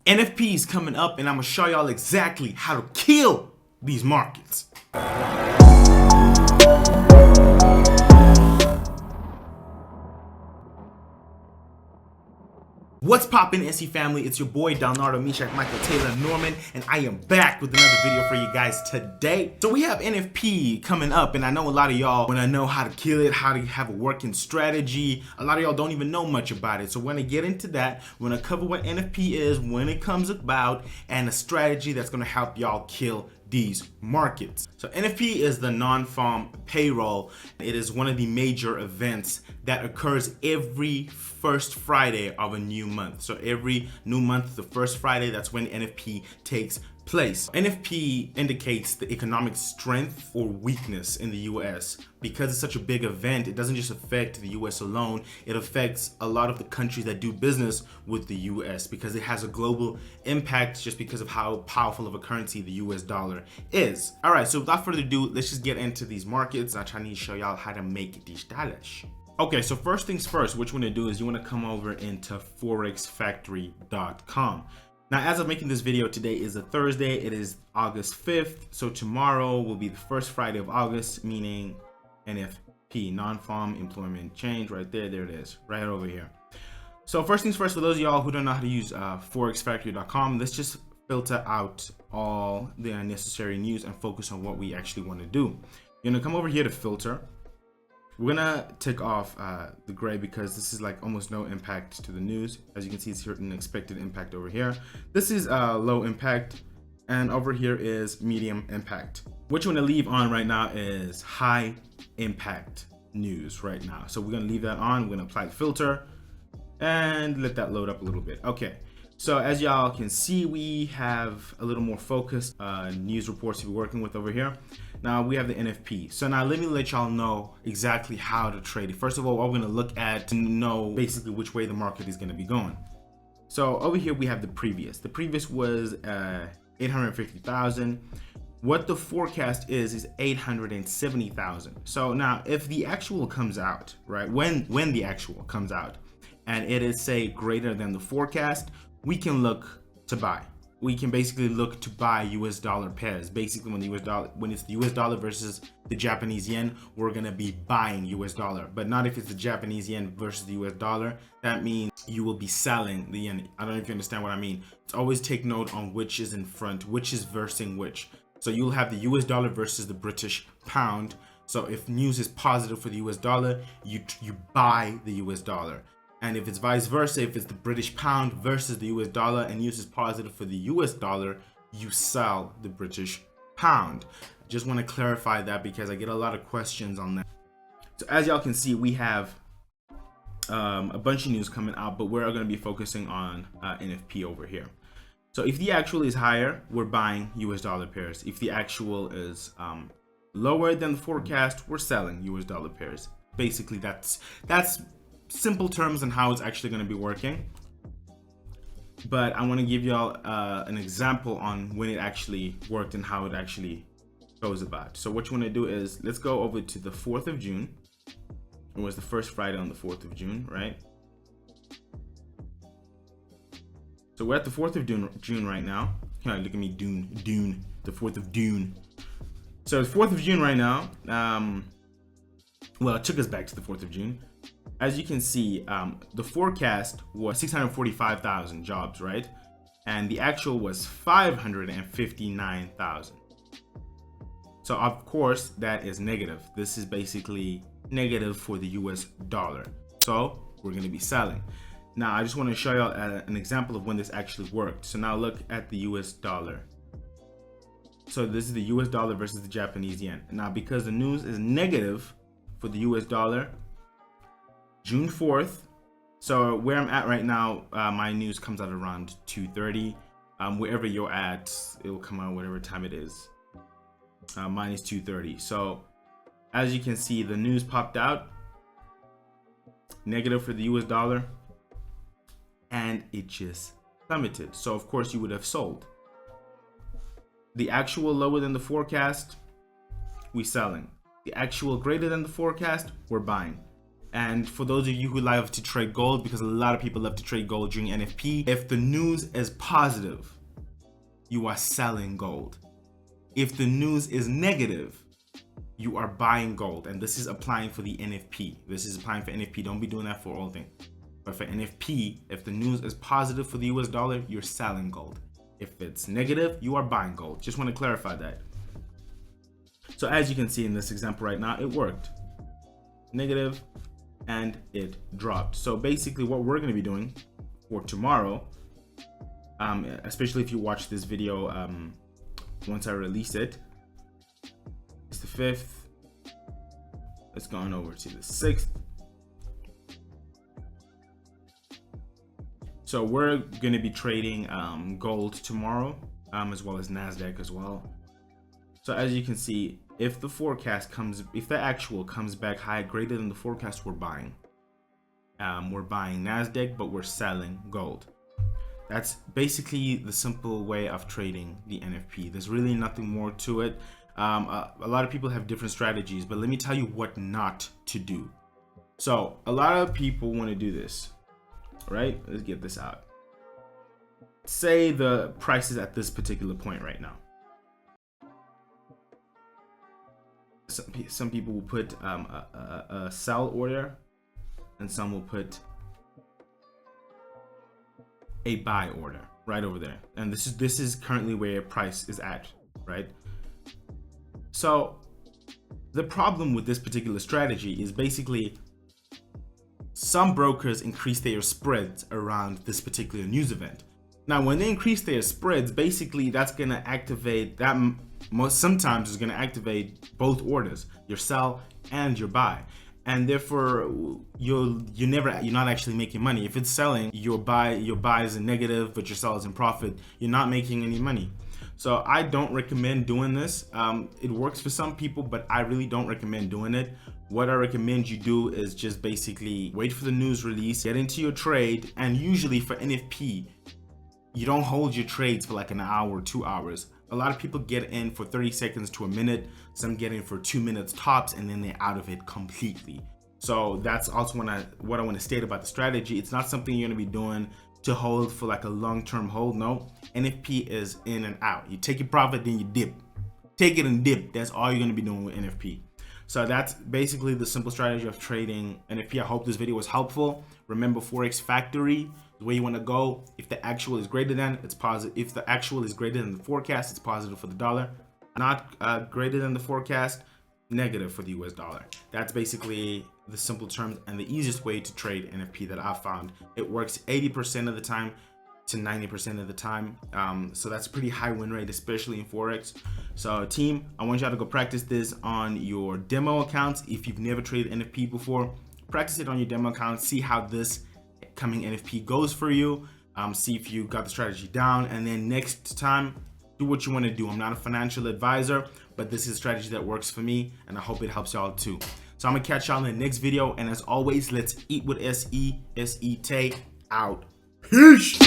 NFP is coming up and I'm gonna show y'all exactly how to kill these markets. What's poppin', SE family? It's your boy Leonardo Mishak Michael Taylor Norman, and I am back with another video for you guys today. So we have NFP coming up, and I know a lot of y'all wanna know how to kill it, how to have a working strategy. A lot of y'all don't even know much about it. So we're gonna get into that. We're gonna cover what NFP is, when it comes about, and a strategy that's gonna help y'all kill these markets. So NFP is the non-farm payroll. It is one of the major events that occurs every first Friday of a new month. So every new month, the first Friday, that's when NFP takes place. NFP indicates the economic strength or weakness in the US. Because it's such a big event, it doesn't just affect the US alone, it affects a lot of the countries that do business with the US because it has a global impact just because of how powerful of a currency the US dollar is. All right, so without further ado, let's just get into these markets. I'm trying to show y'all how to make these dollars. Okay, so first things first, what you want to do is you want to come over into forexfactory.com. Now, as of making this video, today is a Thursday. It is August 5th. So tomorrow will be the first Friday of August, meaning NFP, non-farm employment change, right there. There it is, right over here. So first things first, for those of y'all who don't know how to use forexfactory.com, let's just filter out all the unnecessary news and focus on what we actually want to do. You're gonna come over here to filter. We're gonna take off the gray because this is like almost no impact to the news. As you can see, it's here an expected impact over here. This is low impact, and over here is medium impact. What you wanna leave on right now is high impact news right now. So we're gonna leave that on. We're gonna apply the filter and let that load up a little bit. Okay. So as y'all can see, we have a little more focused news reports to be working with over here. Now we have the NFP. So now let me let y'all know exactly how to trade it. First of all, what we're gonna look at to know basically which way the market is gonna be going. So over here we have the previous. The previous was 850,000. What the forecast is 870,000. So now if the actual comes out, right? When the actual comes out and it is say greater than the forecast, we can look to buy. We can basically look to buy US dollar pairs. Basically when it's the US dollar versus the Japanese yen, we're gonna be buying US dollar, but not if it's the Japanese yen versus the US dollar. That means you will be selling the yen. I don't know if you understand what I mean. It's always take note on which is in front, which is versing which. So you'll have the US dollar versus the British pound. So if news is positive for the US dollar, you buy the US dollar. And if it's vice versa, if it's the British pound versus the US dollar and news is positive for the US dollar, you sell the British pound. Just want to clarify that because I get a lot of questions on that. So as y'all can see, we have a bunch of news coming out, but we're going to be focusing on NFP over here. So if the actual is higher, we're buying US dollar pairs. If the actual is lower than the forecast, we're selling US dollar pairs. Basically, that's simple terms on how it's actually going to be working, but I want to give y'all an example on when it actually worked and how it actually goes about. So what you want to do is let's go over to the 4th of June. It was the first Friday on the 4th of June, right? So we're at the 4th of June right now. Look at me, Dune, the 4th of June. So it's 4th of June right now. Well, it took us back to the 4th of June. As you can see, the forecast was 645,000 jobs, right? And the actual was 559,000. So of course that is negative. This is basically negative for the US dollar. So we're going to be selling. Now I just want to show you an example of when this actually worked. So now look at the US dollar. So this is the US dollar versus the Japanese yen. Now because the news is negative for the US dollar, June 4th. So where I'm at right now, my news comes out around 2:30. Wherever you're at, it will come out whatever time it is. Mine is 2:30. So as you can see, the news popped out negative for the US dollar and it just plummeted. So of course you would have sold. The actual lower than the forecast, we selling. The actual greater than the forecast, we're buying. And for those of you who love to trade gold, because a lot of people love to trade gold during NFP, if the news is positive, you are selling gold. If the news is negative, you are buying gold. And this is applying for the NFP. This is applying for NFP. Don't be doing that for all things. But for NFP, if the news is positive for the US dollar, you're selling gold. If it's negative, you are buying gold. Just want to clarify that. So as you can see in this example right now, it worked. Negative, and it dropped. So basically what we're going to be doing for tomorrow, especially if you watch this video once I release it, it's the 5th. Let's go on over to the 6th. So we're going to be trading gold tomorrow, as well as NASDAQ as well. So as you can see, if the forecast comes, if the actual comes back high, greater than the forecast, we're buying. We're buying NASDAQ, but we're selling gold. That's basically the simple way of trading the NFP. There's really nothing more to it. A lot of people have different strategies, but let me tell you what not to do. So a lot of people want to do this, right? Let's get this out. Say the price is at this particular point right now. Some people will put a sell order, and some will put a buy order right over there. And this is currently where price is at, right? So the problem with this particular strategy is basically some brokers increase their spreads around this particular news event. Now, when they increase their spreads, basically that's going to activate that. Sometimes is going to activate both orders, your sell and your buy, and therefore you're not actually making money. If it's selling, your buy is in negative, but your sell is in profit. You're not making any money. So I don't recommend doing this. It works for some people, but I really don't recommend doing it. What I recommend you do is just basically wait for the news release, get into your trade, and usually for NFP, you don't hold your trades for like an hour or 2 hours. A lot of people get in for 30 seconds to a minute. Some get in for 2 minutes tops, and then they're out of it completely. So that's also what I want to state about the strategy. It's not something you're going to be doing to hold for like a long-term hold. No, NFP is in and out. You take your profit, then you dip. Take it and dip. That's all you're going to be doing with NFP. So that's basically the simple strategy of trading NFP. I hope this video was helpful. Remember, Forex Factory is where you want to go. If the actual is greater than, it's positive. If the actual is greater than the forecast, it's positive for the dollar. Not greater than the forecast, negative for the US dollar. That's basically the simple terms and the easiest way to trade NFP that I've found. It works 80% of the time to 90% of the time. So that's a pretty high win rate, especially in Forex. So team, I want y'all to go practice this on your demo accounts. If you've never traded NFP before, practice it on your demo account. See how this coming NFP goes for you. See if you got the strategy down, and then next time, do what you want to do. I'm not a financial advisor, but this is a strategy that works for me, and I hope it helps y'all too. So I'm gonna catch y'all in the next video, and as always, let's eat with SE. SE take out. Peace.